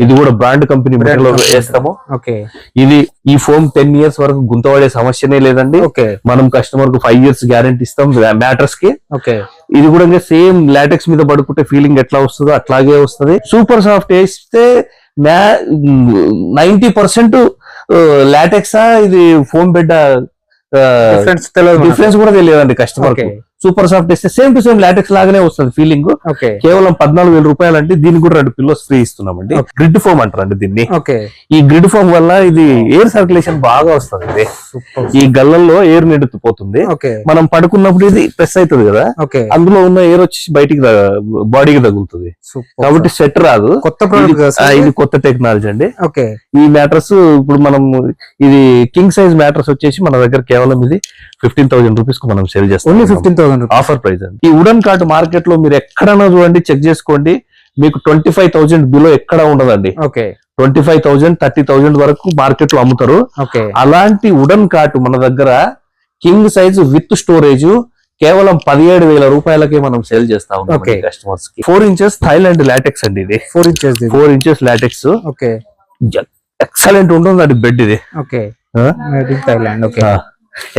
ఇది కూడా brand company material వేస్తాము. ఇది ఈ ఫోమ్ 10 years వరకు గుంతపడే సమస్యనే లేదండి. మనం కస్టమర్ కు 5 years గ్యారంటీ ఇస్తాం మ్యాట్రస్ కి. ఇది కూడా సేమ్ లాటెక్స్ మీద పడుకుంటే ఫీలింగ్ ఎట్లా వస్తుందో అట్లాగే వస్తుంది. సూపర్ సాఫ్ట్ వేస్తే 90% లాటెక్స్ ఇది ఫోమ్ బెడ్ డిఫరెన్స్ కూడా తెలియదండి కస్టమర్ కి. సూపర్ సాఫ్ట్ ఇస్తే సేమ్ టు సేమ్ లాటెక్స్ లాగానే వస్తుంది ఫీలింగ్. కేవలం 14,000 రూపాయలు అంటే దీనికి కూడా 2 పిల్లోస్ ఫ్రీ ఇస్తున్నామండి. గ్రిడ్ ఫోమ్ అంటారండి దీన్ని. ఈ గ్రిడ్ ఫోమ్ వల్ల ఇది ఎయిర్ సర్క్యులేషన్ బాగా వస్తుంది. ఈ గల్లల్లో ఎయిర్ నిండుతుపోతుంది. మనం పడుకున్నప్పుడు ఇది ప్రెస్ అవుతుంది కదా, అందులో ఉన్న ఎయిర్ వచ్చి బయటికి బాడీకి తగులుతుంది కాబట్టి సెట్ రాదు. ఇది కొత్త టెక్నాలజీ అండి. ఈ మ్యాట్రస్ ఇప్పుడు మనం ఇది కింగ్ సైజ్ మ్యాట్రస్ వచ్చేసి మన దగ్గర కేవలం ఇది 15,000 రూపీస్ కు మనం సేల్ చేస్తాం. 15,000 ఆఫర్ ప్రైస్ అండి. ఈ వుడెన్ కార్ట్ మార్కెట్ లో మీరు ఎక్కడన్నా చూడండి, చెక్ చేసుకోండి, మీకు 25,000 బిలో ఎక్కడ ఉండదండి. 25,000 30,000 వరకు మార్కెట్ లో అమ్ముతారు. అలాంటి వుడెన్ కార్ట్ మన దగ్గర కింగ్ సైజ్ విత్ స్టోరేజ్ కేవలం 17,000 రూపాయలకే మనం సేల్ చేస్తా ఉన్నాం కస్టమర్స్ కి. 4 inches థాయిలాండ్ లాటెక్స్ అండి. ఇది 4 inches లాటెక్స్. ఎక్సలెంట్ ఉంటుంది బెడ్. ఇది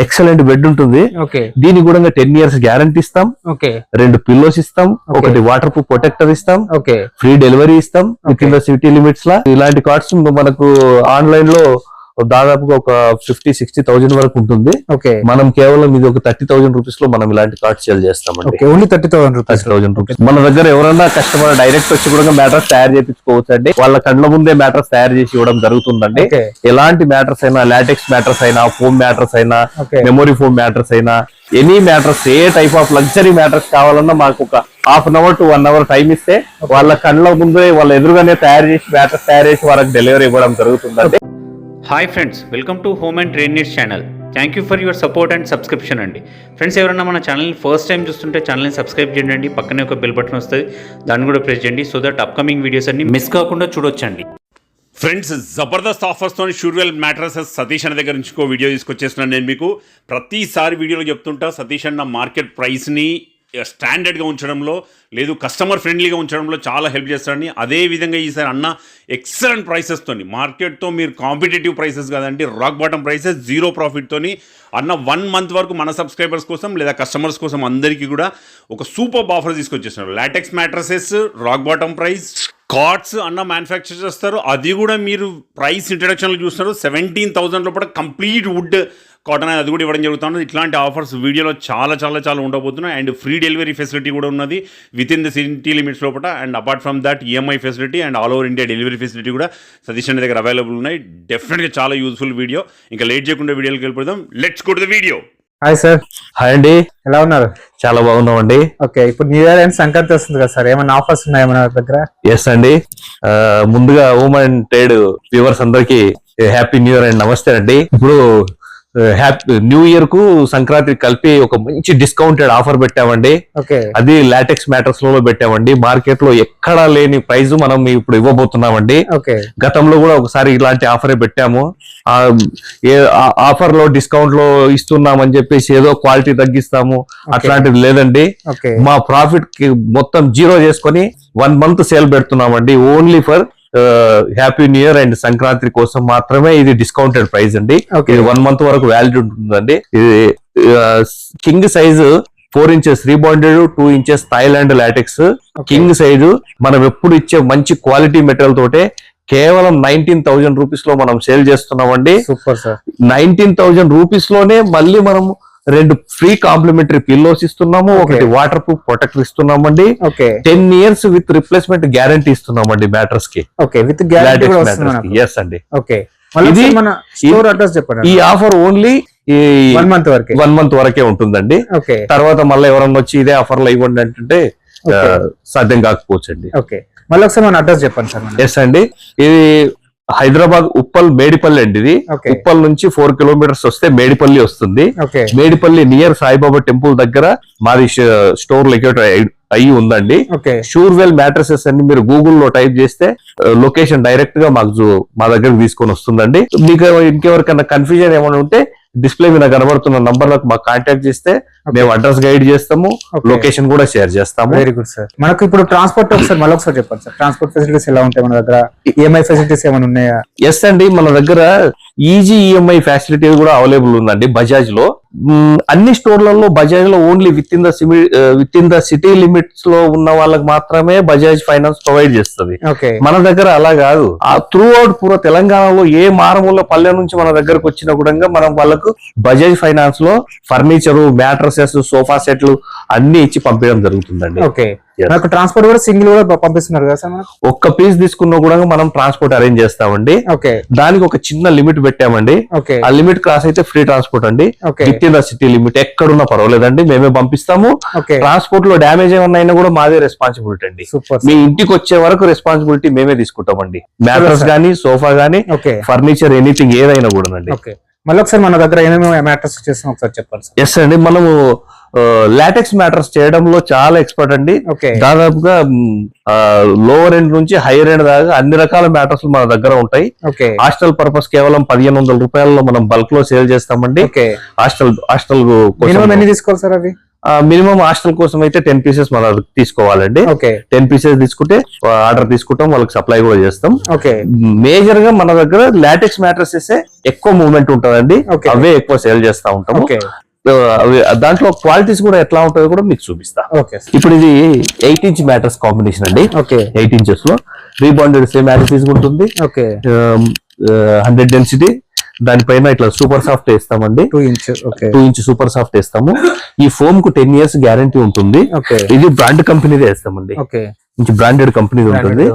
ఎక్సలెంట్ బెడ్ ఉంటుంది. దీనికి కూడా 10 years గ్యారంటీ ఇస్తాం. 2 పిల్లోస్ ఇస్తాం. ఒకటి వాటర్ ప్రూఫ్ ప్రొటెక్టర్ ఇస్తాం. ఫ్రీ డెలివరీ ఇస్తాం within the city limits లా. ఇలాంటి కార్డ్స్ మనకు ఆన్లైన్ లో దాదాపుగా ఒక 50-60,000 వరకు ఉంటుంది. మనం కేవలం ఇది ఒక 30,000 రూపీస్ లో మనం ఇలాంటి కార్డ్స్ సేల్ చేస్తామండి. Only 30,000 rupees. మన దగ్గర ఎవరన్నా కస్టమర్ డైరెక్ట్ వచ్చి కూడా మ్యాట్రస్ తయారు చేయించుకోవచ్చు అండి. వాళ్ళ కళ్ళ ముందే మ్యాట్రస్ తయారు చేసి ఇవ్వడం జరుగుతుందండి. ఎలాంటి మ్యాట్రస్ అయినా, లాటెక్స్ మ్యాట్రస్ అయినా, ఫోమ్ మ్యాట్రస్ అయినా, మెమొరీ ఫోమ్ మ్యాట్రస్ అయినా, any mattress, A type of luxury mattress కావాలన్నా మాకు ఒక 1/2 hour to 1 hour టైం ఇస్తే వాళ్ళ కళ్ళ ముందే వాళ్ళ ఎదురుగానే తయారు చేసి మ్యాట్రస్ తయారు చేసి వాళ్ళకి డెలివరీ ఇవ్వడం జరుగుతుందండి. Hi friends, welcome to home and trade needs channel. Thank you for your support and subscription అండి. ఫ్రెండ్స్, ఎవరైనా మన ఛానల్ని ఫస్ట్ టైం చూస్తుంటే ఛానల్ని సబ్స్క్రైబ్ చేయండి. పక్కనే ఒక బెల్ బటన్ వస్తుంది, దాన్ని కూడా ప్రెస్ చేయండి. సో దట్ అప్కమింగ్ వీడియోస్ అన్ని మిస్ కాకుండా చూడొచ్చండి. ఫ్రెండ్స్, జబర్దస్త్ ఆఫర్స్తో షూర్వెల్ మ్యాట్రసెస్ సతీష్ అన్న దగ్గర నుంచి ఇంకో వీడియో తీసుకొచ్చేస్తున్నాను. నేను మీకు ప్రతిసారి వీడియోలో చెప్తుంటా, సతీష్ అన్న మార్కెట్ ప్రైస్ని స్టాండర్డ్గా ఉంచడంలో, లేదు కస్టమర్ ఫ్రెండ్లీగా ఉంచడంలో చాలా హెల్ప్ చేస్తారని. అదేవిధంగా ఈసారి అన్న ఎక్సలెంట్ ప్రైసెస్తో, మార్కెట్తో మీరు కాంపిటేటివ్ ప్రైసెస్ కాదండి, రాక్ బాటమ్ ప్రైసెస్, 0 ప్రాఫిట్తోని అన్న 1 month వరకు మన సబ్స్క్రైబర్స్ కోసం లేదా కస్టమర్స్ కోసం అందరికీ కూడా ఒక సూపర్ ఆఫర్ తీసుకొచ్చేస్తున్నారు. Latex mattresses rock bottom price, cards అన్న మ్యానుఫ్యాక్చర్ చేస్తారు. అది కూడా మీరు ప్రైస్ ఇంట్రడక్షన్లో చూస్తున్నారు. 17,000 లోపల కంప్లీట్ వుడ్ కాటన్ అది కూడా ఇవ్వడం జరుగుతుంది. ఇట్లాంటి ఆఫర్స్ వీడియోలో చాలా చాలా చాలా ఉండబోతున్నాయి. అండ్ ఫ్రీ డెలివరీ ఫెసిలిటీ కూడా ఉన్నది within the city limits లోపల. And apart from that EMI facility and all over India delivery facility కూడా సతీష్ అన్న దగ్గర అవైలబుల్ ఉన్నాయి. డెఫినెట్గా చాలా యూజ్ఫుల్ వీడియో. ఇంకా లేట్ చేయకుండా వీడియోకి వెళ్ళిపోదాం. Let's go to the video. Hi sir. Hi అండి, ఎలా ఉన్నారు? చాలా బాగున్నామండి. ఇప్పుడు న్యూ ఇయర్ అండ్ సంక్రాంతి వస్తుంది కదా సార్, ఏమైనా ఆఫర్స్ ఉన్నాయా మన దగ్గర? ఎస్ అండి. ముందుగా హోమ్ అండ్ ట్రేడ్ వ్యూవర్స్ అందరికి హ్యాపీ న్యూ ఇయర్ అండ్ నమస్తే అండి. ఇప్పుడు హ్యాపీ న్యూ ఇయర్ కు సంక్రాంతి కలిపి ఒక మంచి డిస్కౌంటెడ్ ఆఫర్ పెట్టామండి. అది లాటెక్స్ మ్యాట్రస్ లో పెట్టామండి. మార్కెట్ లో ఎక్కడా లేని ప్రైస్ మనం ఇప్పుడు ఇవ్వబోతున్నామండి. గతంలో కూడా ఒకసారి ఇలాంటి ఆఫరే పెట్టాము. ఆఫర్ లో డిస్కౌంట్ లో ఇస్తున్నామని చెప్పేసి ఏదో క్వాలిటీ తగ్గిస్తాము అట్లాంటిది లేదండి. మా ప్రాఫిట్ కి మొత్తం 0 చేసుకొని 1 month సేల్ పెడుతున్నామండి. Only for happy new year and Sankranti కోసం మాత్రమే ఇది డిస్కౌంటెడ్ ప్రైస్ అండి. ఇది 1 month వరకు వ్యాలిడ్ ఉంటుందండి. ఇది king size 4 inches rebonded, 2 inches Thailand LaTeX king size మనం ఎప్పుడు ఇచ్చే మంచి క్వాలిటీ మెటీరియల్ తోటే కేవలం 19,000 రూపీస్ లో మనం సేల్ చేస్తున్నామండి. Super sir. 19,000 రూపీస్ లోనే మళ్ళీ మనం 2 ఫ్రీ కాంప్లిమెంటరీ పిల్లోస్ ఇస్తున్నాము. ఒకటి వాటర్ ప్రూఫ్ ప్రొటెక్టర్ ఇస్తున్నామండి. 10 years విత్ రిప్లేస్మెంట్ గ్యారంటీ ఇస్తున్నామండి మ్యాట్రస్ కి. ఎస్ అండి. ఈ ఆఫర్ ఓన్లీ 1 month వరకే ఉంటుందండి. తర్వాత మళ్ళీ ఎవరన్నా వచ్చి ఇదే ఆఫర్ లో ఇవ్వండి అంటే సాధ్యం కాకపోవచ్చు అండి. మళ్ళీ ఒకసారి మన అడ్రస్ చెప్పండి సార్. ఎస్ అండి. ఇది హైదరాబాద్ ఉప్పల్ మేడిపల్లి అండి. ఇది ఉప్పల్ నుంచి 4 kilometers వస్తే మేడిపల్లి వస్తుంది. మేడిపల్లి నియర్ సాయిబాబా టెంపుల్ దగ్గర మాది స్టోర్ లొకేట్ అయ్యి ఉందండి. షూర్వెల్ మ్యాట్రసెస్ అన్ని మీరు గూగుల్లో టైప్ చేస్తే లొకేషన్ డైరెక్ట్ గా మా దగ్గర తీసుకొని వస్తుందండి. మీకు ఇంకెవరికైనా కన్ఫ్యూజన్ ఏమైనా ఉంటే డిస్ప్లే మీద కనబడుతున్న నంబర్లకు మాకు కాంటాక్ట్ చేస్తే మేము అడ్రస్ గైడ్ చేస్తాము, లొకేషన్ కూడా షేర్ చేస్తాము. Very good sir. మనకు ఇప్పుడు ట్రాన్స్పోర్ట్ ఒకసారి మళ్ళీ ఒకసారి చెప్పండి సార్, ట్రాన్స్పోర్ట్ ఫెసిలిటీస్ ఎలా ఉంటాయి మన దగ్గర, ఈఎంఐ ఫెసిలిటీస్ ఏమైనా ఉన్నాయా? ఎస్ అండి, మన దగ్గర ఈజీ ఈఎంఐ ఫెసిలిటీ కూడా అవైలబుల్ ఉందండి బజాజ్ లో. అన్ని స్టోర్లలో బజాజ్ లో only with in the city limits లో ఉన్న వాళ్ళకి మాత్రమే బజాజ్ ఫైనాన్స్ ప్రొవైడ్ చేస్తుంది. మన దగ్గర అలా కాదు, త్రూ అవుట్ పూర తెలంగాణలో ఏ మారుమూల పల్లె నుంచి మన దగ్గరకు వచ్చినా కూడా మనం వాళ్ళకు బజాజ్ ఫైనాన్స్ లో ఫర్నిచర్, మ్యాట్రసెస్, సోఫా సెట్లు అన్ని ఇచ్చి పంపించడం జరుగుతుందండి. ఓకే, నాకు ట్రాన్స్పోర్ట్ కూడా సింగిల్ కూడా పంపిస్తున్నారు కదా సార్? ఒక్క పీస్ తీసుకున్నా కూడా మనం ట్రాన్స్పోర్ట్ అరేంజ్ చేస్తామండి. ఓకే, దానికి ఒక చిన్న లిమిట్ పెట్టామండి. ఓకే, ఆ లిమిట్ క్రాస్ అయితే ఫ్రీ ట్రాన్స్పోర్ట్ అండి. With in the city limit ఎక్కడున్నా పర్వాలేదండి, మేమే పంపిస్తాము. ట్రాన్స్పోర్ట్ లో డ్యామేజ్ ఏమన్నా అయినా కూడా మాదే రెస్పాన్సిబిలిటీ అండి. మీ ఇంటికి వచ్చే వరకు రెస్పాన్సిబిలిటీ మేమే తీసుకుంటామండి. మ్యాట్రస్ గానీ, సోఫా గానీ, ఫర్నిచర్, ఎనీథింగ్ ఏదైనా కూడా అండి. మళ్ళీ ఒకసారి మన దగ్గర ఏమేమి మ్యాట్రస్ చేస్తాం ఒకసారి చెప్పండి సార్. ఎస్ అండి, మనము లాటెక్స్ మ్యాటర్స్ చేయడంలో చాలా ఎక్స్పర్ట్ అండి. దాదాపుగా లోవర్ ఎండ్ నుంచి హైయర్ ఎండ్ దాకా అన్ని రకాల మ్యాటర్స్ మన దగ్గర ఉంటాయి. హాస్టల్ పర్పస్ కేవలం 1500 రూపాయలలో మనం బల్క్ లో సేల్ చేస్తామండి. హాస్టల్ ఎన్ని తీసుకోవాలి సార్ అవి? మినిమం హాస్టల్ కోసం అయితే 10 పీసెస్ మనం తీసుకోవాలండి. 10 పీసెస్ తీసుకుంటే ఆర్డర్ తీసుకుంటాం, వాళ్ళకి సప్లై కూడా చేస్తాం. మేజర్ గా మన దగ్గర లాటెక్స్ మ్యాట్రసెస్ ఎక్కువ మూవ్మెంట్ ఉంటుందండి, అవే ఎక్కువ సేల్ చేస్తా ఉంటాము. దాంట్లో క్వాలిటీస్ కూడా ఎట్లా ఉంటుందో కూడా మీకు చూపిస్తా. ఇప్పుడు ఇది 8 ఇంచ్ మ్యాట్రస్ కాంబినేషన్ అండి. 8 ఇంచెస్ లో రీబాండెడ్ సేమ్ యాజ్ ఉంటుంది, 100 డెన్సిటీ. దానిపైన ఇట్లా సూపర్ సాఫ్ట్ వేస్తామండి, 2 ఇంచ్ సూపర్ సాఫ్ట్ వేస్తాము. ఈ ఫోమ్ కు 10 years గ్యారంటీ ఉంటుంది. ఇది బ్రాండ్ కంపెనీదే వేస్తామండి, బ్రాండెడ్ కంపెనీ ఉంటుంది.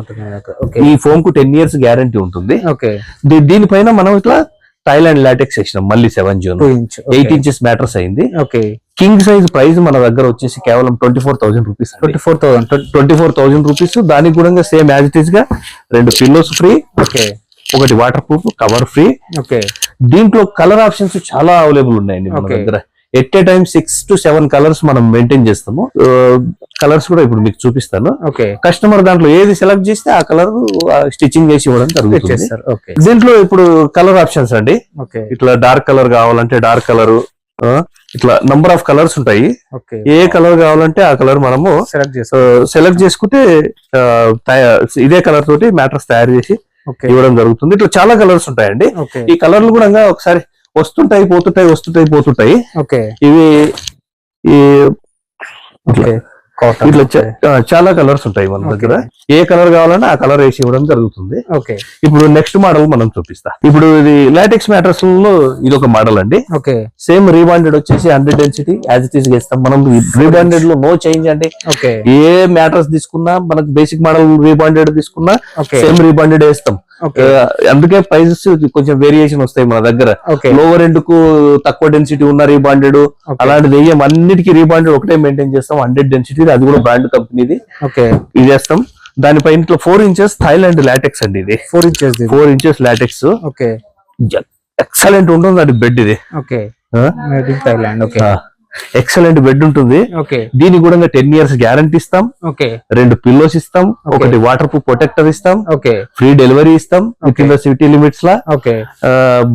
ఈ ఫోమ్ కు 10 years గ్యారంటీ ఉంటుంది. దీనిపైన మనం ఇట్లా థాయిలాండ్ లాటెక్స్ వేసినాం మళ్ళీ 7 June 8 ఇంచెస్ మ్యాటర్స్ అయింది. కింగ్ సైజ్ ప్రైస్ మన దగ్గర వచ్చేసి కేవలం 24,000 రూపీస్. 24,000 రూపీస్. దానికి కూడా సేమ్ యాజ్ ఇట్ ఈస్ గా 2 పిల్లోస్ ఫ్రీ, ఒకటి వాటర్ ప్రూఫ్ కవర్ ఫ్రీ. దీంట్లో కలర్ ఆప్షన్స్ చాలా అవైలబుల్ ఉన్నాయండి మన దగ్గర. At a time 6 to 7 colours మనం మెయింటైన్ చేస్తాము. కలర్స్ కూడా ఇప్పుడు మీకు చూపిస్తాను. కస్టమర్ దాంట్లో ఏది సెలెక్ట్ చేస్తే ఆ కలర్ స్టిచ్చింగ్ చేసి ఇవ్వడం జరుగుతుంది. దీంట్లో ఇప్పుడు కలర్ ఆప్షన్స్ అండి, ఇట్లా డార్క్ కలర్ కావాలంటే డార్క్ కలర్, ఇట్లా నంబర్ ఆఫ్ కలర్స్ ఉంటాయి. ఏ కలర్ కావాలంటే ఆ కలర్ మనము సెలెక్ట్ చేసుకుంటే ఇదే కలర్ తోటి మ్యాట్రస్ తయారు చేసి ఇవ్వడం జరుగుతుంది. ఇట్లా చాలా కలర్స్ ఉంటాయండి. ఈ కలర్లు కూడా ఒకసారి వస్తుంటాయి పోతుంటాయి. ఇవి ఇట్లా చాలా కలర్స్ ఉంటాయి మన దగ్గర. ఏ కలర్ కావాలన్నా ఆ కలర్ వేసి ఇవ్వడం జరుగుతుంది. ఇప్పుడు నెక్స్ట్ మోడల్ మనం చూపిస్తా. ఇప్పుడు ఇది లాటెక్స్ మ్యాట్రస్ లో ఇది ఒక మోడల్ అండి. సేమ్ రీబాండెడ్ వచ్చేసి 100 డెన్సిటీ యాజ్ ఇట్ ఈస్ ఇస్తాం మనం. రీబాండెడ్ లో నో చేంజ్ అండి. ఏ మ్యాట్రస్ తీసుకున్నా మనకు బేసిక్ మోడల్ రీబాండెడ్ తీసుకున్నా సేమ్ రీబాండెడ్ వేస్తాం. అందుకే ప్రైజెస్ కొంచెం వేరియేషన్ వస్తాయి మన దగ్గర. లోవర్ ఎండ్ కు తక్కువ డెన్సిటీ ఉన్న రీబాండెడ్ అలాంటిది వేయం. అన్నిటికీ రీబాండెడ్ ఒకటే మెయింటైన్ చేస్తాం. 100 డెన్సిటీ, అది కూడా బ్రాండ్ కంపెనీది. ఇది చేస్తాం. దానిపైన 4 ఇంచెస్ థాయిలాండ్ లాటెక్స్ అండి. ఇది 4 ఇంచెస్ లాటెక్స్. ఎక్సలెంట్ ఉంటుంది అది బెడ్. ఇది ఎక్సలెంట్ బెడ్ ఉంటుంది. దీనికి కూడా 10 years గ్యారంటీ ఇస్తాం. 2 పిల్లోస్ ఇస్తాం, ఒకటి వాటర్ ప్రూఫ్ ప్రొటెక్టర్ ఇస్తాం, ఫ్రీ డెలివరీ ఇస్తాం within the city limits law.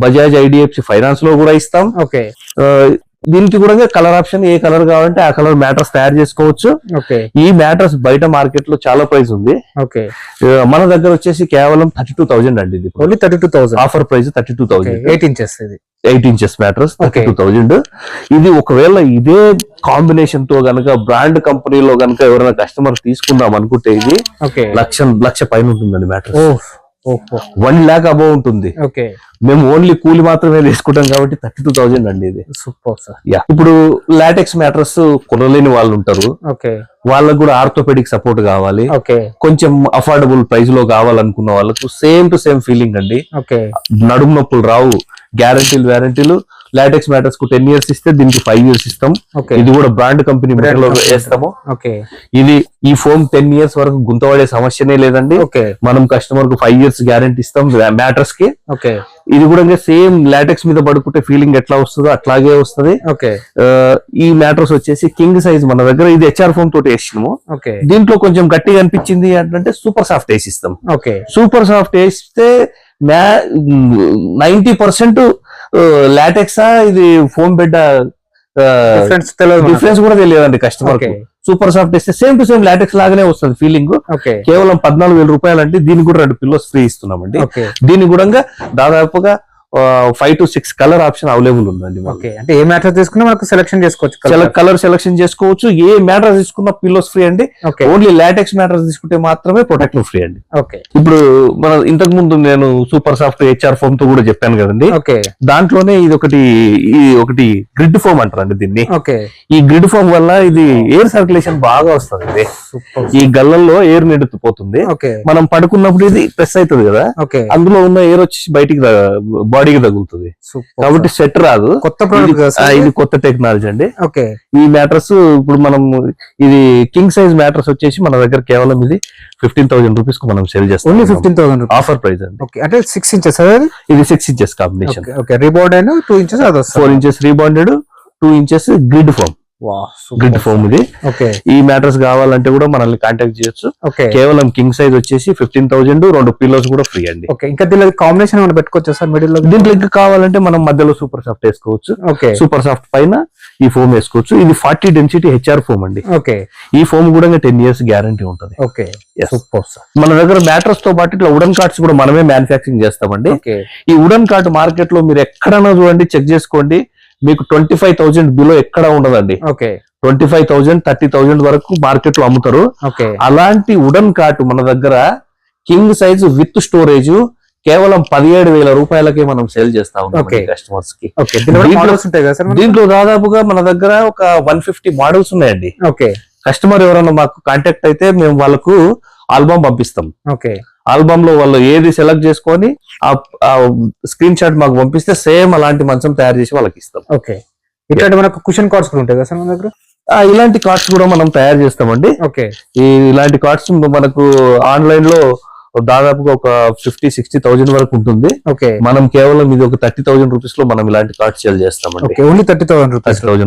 Bajaj IDFC finance లో కూడా ఇస్తాం. దీనికి కూడా కలర్ ఆప్షన్ ఏ కలర్ కావాలంటే ఆ కలర్ మ్యాట్రస్ తయారు చేసుకోవచ్చు. ఈ మ్యాట్రస్ బయట మార్కెట్ లో చాలా ప్రైస్ ఉంది. మన దగ్గర వచ్చేసి కేవలం 32,000 అండి. ఇది 32,000 ఆఫర్ ప్రైస్. 32,000 8 inches mattress 32,000. ఇది ఒకవేళ ఇదే కాంబినేషన్ తో గనక బ్రాండ్ కంపెనీలో గనక ఎవరైనా కస్టమర్ తీసుకుందాం అనుకుంటే ఇది లక్ష పైన ఉంటుందండి మ్యాట్రస్. 1 lakh అబౌవ్ ఉంటుంది. మేము ఓన్లీ కూలి మాత్రమే తీసుకుంటాం కాబట్టి 32,000 అండి. ఇది సూపర్ సార్. ఇప్పుడు లాటెక్స్ మ్యాట్రస్ కొనలేని వాళ్ళు ఉంటారు, వాళ్ళకు కూడా ఆర్థోపెడిక్ సపోర్ట్ కావాలి, కొంచెం అఫోర్డబుల్ ప్రైస్ లో కావాలనుకున్న వాళ్ళకు సేమ్ టు సేమ్ ఫీలింగ్ అండి. నడుము నొప్పులు రావు. వ్యారంటీలు లాటెక్స్ మ్యాటర్స్ కు 10 years ఇస్తే దీనికి 5 years ఇస్తాం. ఇది కూడా బ్రాండ్ కంపెనీ వేస్తాము. ఇది ఈ ఫోమ్ 10 years వరకు గుంతపడే సమస్యనే లేదండి. మనం కస్టమర్ కు 5 years గ్యారంటీ ఇస్తాం మ్యాటర్స్ కి. ఇది కూడా సేమ్ లాటెక్స్ మీద పడుకుంటే ఫీలింగ్ ఎట్లా వస్తుందో అట్లాగే వస్తుంది. ఈ మ్యాటర్స్ వచ్చేసి కింగ్ సైజ్ మన దగ్గర. ఇది HR ఫోమ్ తోటి వేసినాము. దీంట్లో కొంచెం గట్టిగా అనిపించింది అంటే సూపర్ సాఫ్ట్ వేసి ఇస్తాం. సూపర్ సాఫ్ట్ వేస్తే 90% లాటెక్సా ఇది ఫోమ్ బెడ్ డిఫరెన్స్ కూడా తెలియదండి కస్టమర్ కి. సూపర్ సాఫ్ట్ ఇస్తే సేమ్ టు సేమ్ లాటెక్స్ లాగానే వస్తుంది ఫీలింగ్. కేవలం 14,000 రూపాయలు అంటే దీనికి కూడా 2 పిల్లోస్ ఫ్రీ ఇస్తున్నామండి. దీని కూడా దాదాపుగా 5 to 6 కలర్ ఆప్షన్ అవైలబుల్ ఉందండి. అంటే ఏ మ్యాటర్ తీసుకున్నా మనకు సెలెక్షన్ చేసుకోవచ్చు, కలర్ సెలెక్షన్ చేసుకోవచ్చు. ఏ మ్యాటర్ తీసుకున్నా పిల్లోస్ ఫ్రీ అండి. ఓన్లీ లాటెక్స్ మ్యాటర్ తీసుకుంటే మాత్రమే ప్రొటెక్టర్ ఫ్రీ అండి. ఇప్పుడు మన ఇంతకు ముందు నేను సూపర్ సాఫ్ట్ HR ఫోమ్ తో కూడా చెప్పాను కదండి. దాంట్లోనే ఇది ఒకటి గ్రిడ్ ఫోమ్ అంటారండి దీన్ని. ఈ గ్రిడ్ ఫోమ్ వల్ల ఇది ఎయిర్ సర్క్యులేషన్ బాగా వస్తుంది. ఈ గల్లల్లో ఎయిర్ నిండుకుపోతుంది. మనం పడుకున్నప్పుడు ఇది ప్రెస్ అవుతుంది కదా, అందులో ఉన్న ఎయిర్ వచ్చి బయటికి బాడీకి తగులుతుంది. కాబట్టి సెట్ రాదు. కొత్త ప్రోడక్ట్, ఇది కొత్త టెక్నాలజీ అండి. ఈ మ్యాట్రస్ ఇప్పుడు మనం ఇది కింగ్ సైజ్ మ్యాట్రస్ వచ్చేసి మన దగ్గర కేవలం ఇది 15,000 రూపీస్ కు మనం సేల్ చేస్తాం. ఓన్లీ 15,000 ఆఫర్ ప్రైస్ అండి. అంటే 6 ఇంచెస్ ఇది 6 inches combination. Rebonded 2 inches 4 inches rebonded 2 inches grid foam. Grid foam ఇది. ఈ మ్యాట్రస్ కావాలంటే కూడా మనల్ని కాంటాక్ట్ చేయొచ్చు. కేవలం కింగ్ సైజ్ వచ్చేసి 15,000, 2 పిల్లోస్ కూడా ఫ్రీ అండి. ఇంకా దీనిలో కాంబినేషన్ ఏమైనా పెట్టుకోవచ్చు సార్ మిడిల్ లో? దీంట్లో ఇంకా కావాలంటే మనం మధ్యలో సూపర్ సాఫ్ట్ వేసుకోవచ్చు. సూపర్ సాఫ్ట్ పైన ఈ ఫోమ్ వేసుకోవచ్చు. ఇది 40 డెన్సిటీ HR ఫోమ్ అండి. ఈ ఫోమ్ కూడా 10 years గ్యారంటీ ఉంటుంది. మన దగ్గర మ్యాట్రస్ తో పాటు ఇట్లా వుడెన్ కార్డ్స్ కూడా మనమే మ్యానుఫ్యాక్చరింగ్ చేస్తామండి. ఈ వుడెన్ కార్డ్ మార్కెట్ లో మీరు ఎక్కడైనా చూడండి, చెక్ చేసుకోండి, మీకు 25,000 బిలో ఎక్కడ ఉండదండి. 25,000, 30,000 వరకు మార్కెట్ లో అమ్ముతారు. అలాంటి వుడెన్ కార్ట్ మన దగ్గర కింగ్ సైజ్ విత్ స్టోరేజ్ కేవలం 17,000 రూపాయలకే మనం సేల్ చేస్తా ఉన్నాం కస్టమర్స్ కి. దీంట్లో దాదాపుగా మన దగ్గర ఒక 150 మోడల్స్ ఉన్నాయండి. కస్టమర్ ఎవరైనా మాకు కాంటాక్ట్ అయితే మేము వాళ్ళకు ఆల్బమ్ పంపిస్తాం. ఆల్బమ్ లో వాళ్ళు ఏది సెలెక్ట్ చేసుకొని ఆ స్క్రీన్ షాట్ మాకు పంపిస్తే సేమ్ అలాంటి మంచం తయారు చేసి వాళ్ళకి ఇస్తాం. ఇట్లాంటి మనకు కుషన్ కార్డ్స్ కూడా ఉంటాయి కదా సార్ మన దగ్గర? ఇలాంటి కార్డ్స్ కూడా మనం తయారు చేస్తామండి. ఇలాంటి కార్డ్స్ మనకు ఆన్లైన్ లో దాదాపుగా ఒక 50-60,000 వరకు ఉంటుంది. మనం కేవలం ఇది ఒక 30,000 రూపీస్ లో మనం ఇలాంటి కార్డ్స్ సేల్ చేస్తామండి. Only 30,000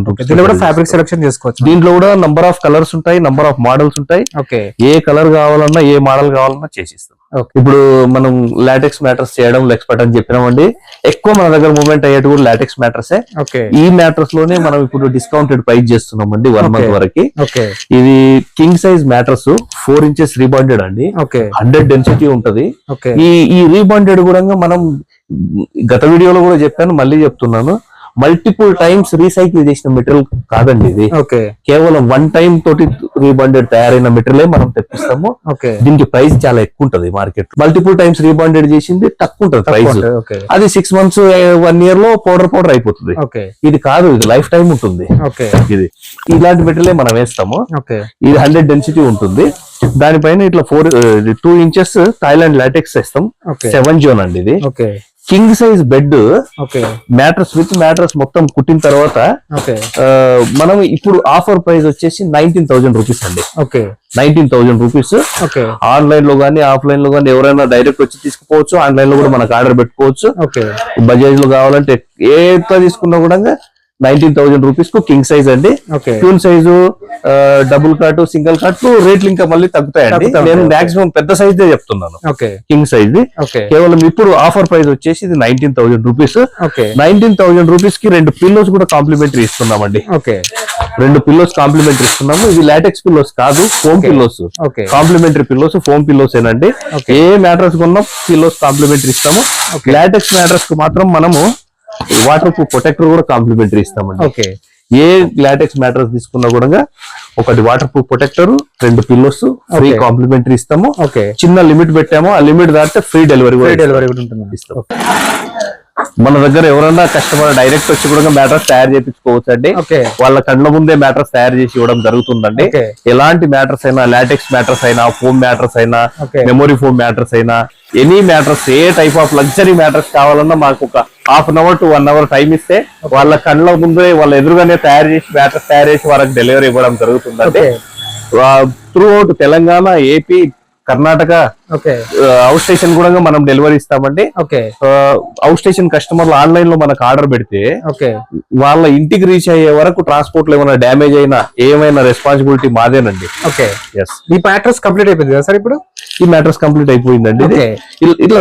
rupees. ఫ్యాబ్రిక్ సెలెక్షన్ చేసుకోవచ్చు. దీంట్లో కూడా నంబర్ ఆఫ్ కలర్స్ ఉంటాయి, నంబర్ ఆఫ్ మోడల్స్ ఉంటాయి. ఏ కలర్ కావాలన్నా, ఏ మోడల్ కావాలన్నా చేసిస్తాం. ఇప్పుడు మనం లాటెక్స్ మ్యాట్రస్ చేయడంలో ఎక్స్పర్ట్ అని చెప్పినామండి. ఎక్కువ మన దగ్గర మూవ్మెంట్ అయ్యేది కూడా లాటెక్స్ మ్యాట్రస్. ఈ మ్యాట్రస్ లోనే మనం ఇప్పుడు డిస్కౌంటెడ్ ప్రైస్ చేస్తున్నామండి 1 month వరకు. ఇది king size mattress 4 inches rebonded అండి. 100 డెన్సిటీ ఉంటది. ఈ రీబాండెడ్ కూడా మనం గత వీడియోలో కూడా చెప్పాను, మళ్ళీ చెప్తున్నాను, మల్టిపుల్ టైమ్స్ రీసైకిల్ చేసిన మెటీరియల్ కాదండి ఇది. కేవలం 1 time తోటి రీబాండెడ్ తయారైన మెటీరియల్ మనం తెప్పిస్తాము. దీనికి ప్రైస్ చాలా ఎక్కువ ఉంటది మార్కెట్. మల్టిపుల్ టైమ్స్ రీబాండెడ్ చేసింది తక్కువ ఉంటది ప్రైస్. అది 6 months 1 year లో పౌడర్ అయిపోతుంది. ఇది కాదు, ఇది లైఫ్ టైం ఉంటుంది. ఇది ఇలాంటి మెటీరియల్ మనం వేస్తాము. ఇది 100 డెన్సిటీ ఉంటుంది. దానిపైన ఇట్లా 2 inches థాయిలాండ్ లాటెక్స్ వేస్తాం. 7 zone అండి ఇది. King size bed mattress with mattress మొత్తం కుట్టిన తర్వాత మనం ఇప్పుడు ఆఫర్ ప్రైస్ వచ్చేసి 19,000 రూపీస్ అండి. 19,000 రూపీస్. ఆన్లైన్ లో గానీ ఆఫ్లైన్ లో గానీ ఎవరైనా డైరెక్ట్ వచ్చి తీసుకుపోవచ్చు. ఆన్లైన్ లో కూడా మనకు ఆర్డర్ పెట్టుకోవచ్చు. బజాజ్ లో కావాలంటే ఏ తీసుకున్నా కూడా 19,000 రూపీస్ కు కింగ్ సైజ్ అండి. Queen size, double cot, single cart రేట్లు ఇంకా మళ్ళీ తగ్గుతాయండి. నేను మాక్సిమం పెద్ద సైజ్ చెప్తున్నాను, కింగ్ సైజ్. కేవలం ఇప్పుడు ఆఫర్ ప్రైస్ వచ్చేసి ఇది 19,000 రూపీస్. 19,000 రూపీస్ కి 2 పిల్లోస్ కూడా కాంప్లిమెంటరీ ఇస్తున్నామండి. 2 పిల్లోస్ కాంప్లిమెంటరీ ఇస్తున్నాము. ఇది లాటెక్స్ పిల్లోస్ కాదు, foam pillows. Complimentary pillows, foam pillows ఏనండి. ఏ మ్యాట్రస్ కొన్నా పిల్లోస్ కాంప్లిమెంటరీ ఇస్తాము. లాటెక్స్ మ్యాట్రస్ కు మాత్రం మనము వాటర్ ప్రూఫ్ ప్రొటెక్టర్ కూడా కాంప్లిమెంటరీ ఇస్తామండి. ఏ లాటెక్స్ మ్యాట్రస్ తీసుకున్నా కూడా ఒకటి waterproof protector, 2 pillows free complimentary ఇస్తాము. చిన్న లిమిట్ పెట్టాము, ఆ లిమిట్ దాటితే ఫ్రీ డెలివరీ ఇస్తాం. మన దగ్గర ఎవరన్నా కస్టమర్ డైరెక్ట్ వచ్చి కూడా మ్యాట్రస్ తయారు చేయించుకోవచ్చు అండి. వాళ్ళ కళ్ళ ముందే మ్యాట్రస్ తయారు చేసి ఇవ్వడం జరుగుతుందండి. ఎలాంటి మ్యాట్రస్ అయినా, లాటెక్స్ మ్యాట్రస్ అయినా, ఫోమ్ మ్యాట్రస్ అయినా, మెమొరీ ఫోమ్ మ్యాట్రస్ అయినా, any mattress, A type of luxury mattress కావాలన్నా మాకు ఒక 1/2 hour to 1 hour టైం ఇస్తే వాళ్ళ కళ్ళ ముందే, వాళ్ళ ఎదురుగానే తయారు చేసి మ్యాట్రస్ తయారు చేసి వాళ్ళకి డెలివరీ ఇవ్వడం జరుగుతుందండి. Through out Telangana, AP, Karnataka, okay out station కూడా మనం డెలివరీ ఇస్తామండి. ఓకే అవుట్ స్టేషన్ కస్టమర్లు ఆన్లైన్ లో మనకు ఆర్డర్ పెడితే ఓకే వాళ్ళ ఇంటికి రీచ్ అయ్యే వరకు ట్రాన్స్పోర్ట్ లో ఏమైనా డ్యామేజ్ అయినా ఏమైనా రెస్పాన్సిబిలిటీ మాదేనండి. ఓకే ఎస్, ఈ మ్యాట్రస్ కంప్లీట్ అయిపోయింది కదా సార్ ఇప్పుడు? ఈ మ్యాటర్స్ కంప్లీట్ అయిపోయిందండి. ఇది Okay. ఇట్లా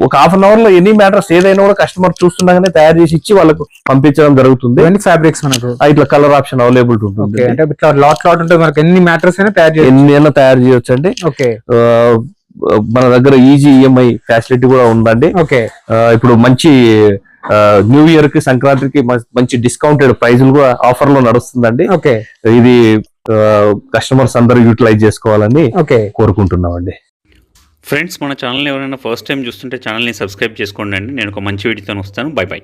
ఒక హాఫ్ అన్ అవర్ లో ఎనీ మ్యాటర్స్ ఏదైనా కూడా కస్టమర్ చూస్తుండగానే తయారు చేసి ఇచ్చి వాళ్ళకు పంపించడం జరుగుతుంది. ఇవన్నీ ఫ్యాబ్రిక్స్ మనకు. ఇట్లా కలర్ ఆప్షన్ అవైలబుల్ ఉంటుంది. ఓకే, అంటే ఇట్లా లాట్ ఉంటుంది మనకి, ఎన్ని మ్యాట్రస్ అయినా తయారు చేయొచ్చు. ఎన్ని అయినా తయారు చేయొచ్చు అండి. ఓకే మన దగ్గర ఈజీ ఈఎంఐ ఫెసిలిటీ కూడా ఉందండి. ఓకే ఇప్పుడు మంచి న్యూ ఇయర్ కి సంక్రాంతికి మంచి డిస్కౌంటెడ్ ప్రైజులు కూడా ఆఫర్ లో నడుస్తుందండి. ఓకే ఇది కస్టమర్స్ అందరూ యూటిలైజ్ చేసుకోవాలని ఓకే కోరుకుంటున్నామండి. ఫ్రెండ్స్, మన ఛానల్ ఎవరైనా ఫస్ట్ టైం చూస్తుంటే ఛానల్ని సబ్స్క్రైబ్ చేసుకోండి అండి. నేను ఒక మంచి వీడియోతో వస్తాను. By by.